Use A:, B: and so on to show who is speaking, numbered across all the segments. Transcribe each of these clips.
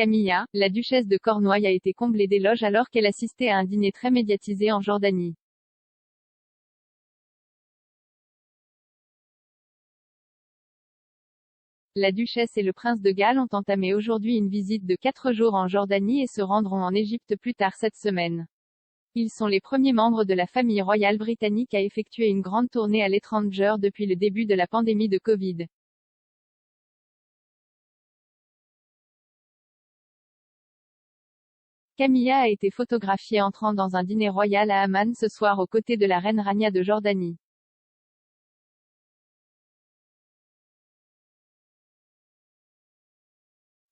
A: Camilla, la duchesse de Cornouailles a été comblée d'éloges alors qu'elle assistait à un dîner très médiatisé en Jordanie. La duchesse et le prince de Galles ont entamé aujourd'hui une visite de 4 jours en Jordanie et se rendront en Égypte plus tard cette semaine. Ils sont les premiers membres de la famille royale britannique à effectuer une grande tournée à l'étranger depuis le début de la pandémie de Covid. Camilla a été photographiée entrant dans un dîner royal à Amman ce soir aux côtés de la reine Rania de Jordanie.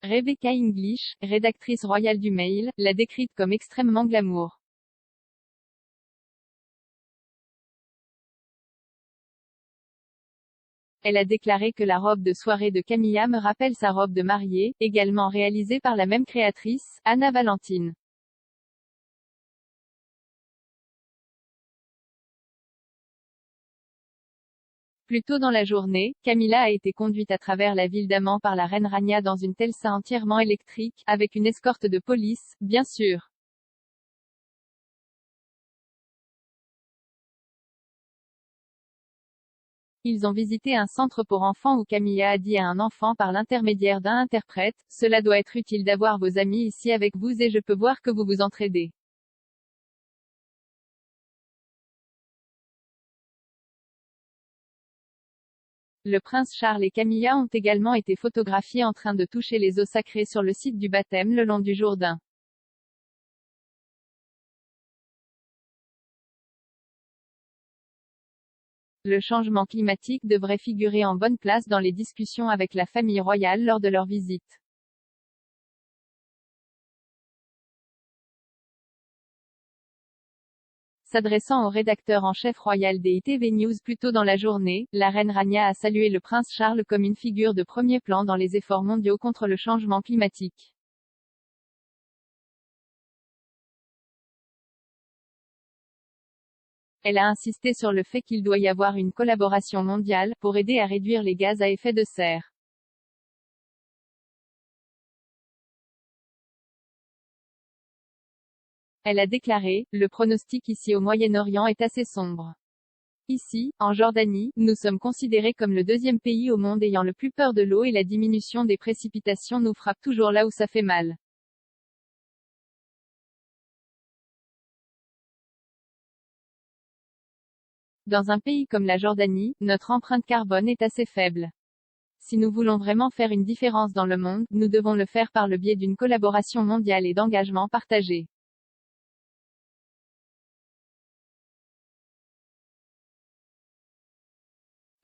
A: Rebecca English, rédactrice royale du Mail, l'a décrite comme extrêmement glamour. Elle a déclaré que la robe de soirée de Camilla me rappelle sa robe de mariée, également réalisée par la même créatrice, Anna Valentine. Plus tôt dans la journée, Camilla a été conduite à travers la ville d'Amman par la reine Rania dans une Telsa entièrement électrique, avec une escorte de police, bien sûr. Ils ont visité un centre pour enfants où Camilla a dit à un enfant par l'intermédiaire d'un interprète, « Cela doit être utile d'avoir vos amis ici avec vous et je peux voir que vous vous entraidez. » Le prince Charles et Camilla ont également été photographiés en train de toucher les eaux sacrées sur le site du baptême le long du Jourdain. Le changement climatique devrait figurer en bonne place dans les discussions avec la famille royale lors de leur visite. S'adressant au rédacteur en chef royal des ITV News plus tôt dans la journée, la reine Rania a salué le prince Charles comme une figure de premier plan dans les efforts mondiaux contre le changement climatique. Elle a insisté sur le fait qu'il doit y avoir une collaboration mondiale, pour aider à réduire les gaz à effet de serre. Elle a déclaré, « Le pronostic ici au Moyen-Orient est assez sombre. Ici, en Jordanie, nous sommes considérés comme le deuxième pays au monde ayant le plus peur de l'eau et la diminution des précipitations nous frappe toujours là où ça fait mal. » Dans un pays comme la Jordanie, notre empreinte carbone est assez faible. Si nous voulons vraiment faire une différence dans le monde, nous devons le faire par le biais d'une collaboration mondiale et d'engagements partagés.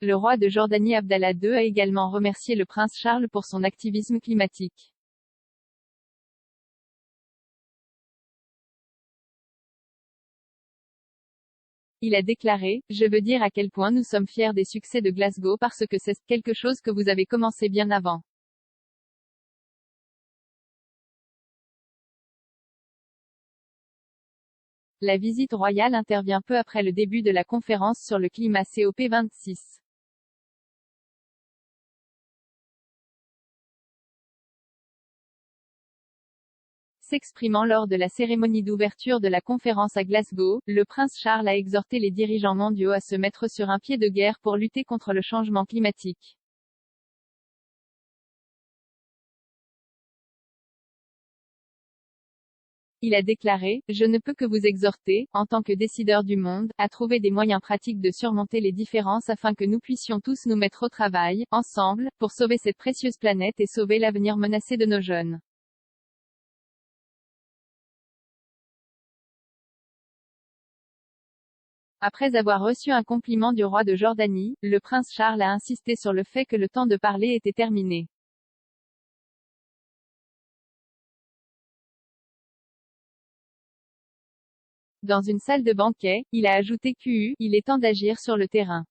A: Le roi de Jordanie Abdallah II a également remercié le prince Charles pour son activisme climatique. Il a déclaré, « Je veux dire à quel point nous sommes fiers des succès de Glasgow parce que c'est quelque chose que vous avez commencé bien avant. » La visite royale intervient peu après le début de la conférence sur le climat COP26. S'exprimant lors de la cérémonie d'ouverture de la conférence à Glasgow, le prince Charles a exhorté les dirigeants mondiaux à se mettre sur un pied de guerre pour lutter contre le changement climatique. Il a déclaré, « Je ne peux que vous exhorter, en tant que décideurs du monde, à trouver des moyens pratiques de surmonter les différences afin que nous puissions tous nous mettre au travail, ensemble, pour sauver cette précieuse planète et sauver l'avenir menacé de nos jeunes. » Après avoir reçu un compliment du roi de Jordanie, le prince Charles a insisté sur le fait que le temps de parler était terminé. Dans une salle de banquet, il a ajouté qu', il est temps d'agir sur le terrain.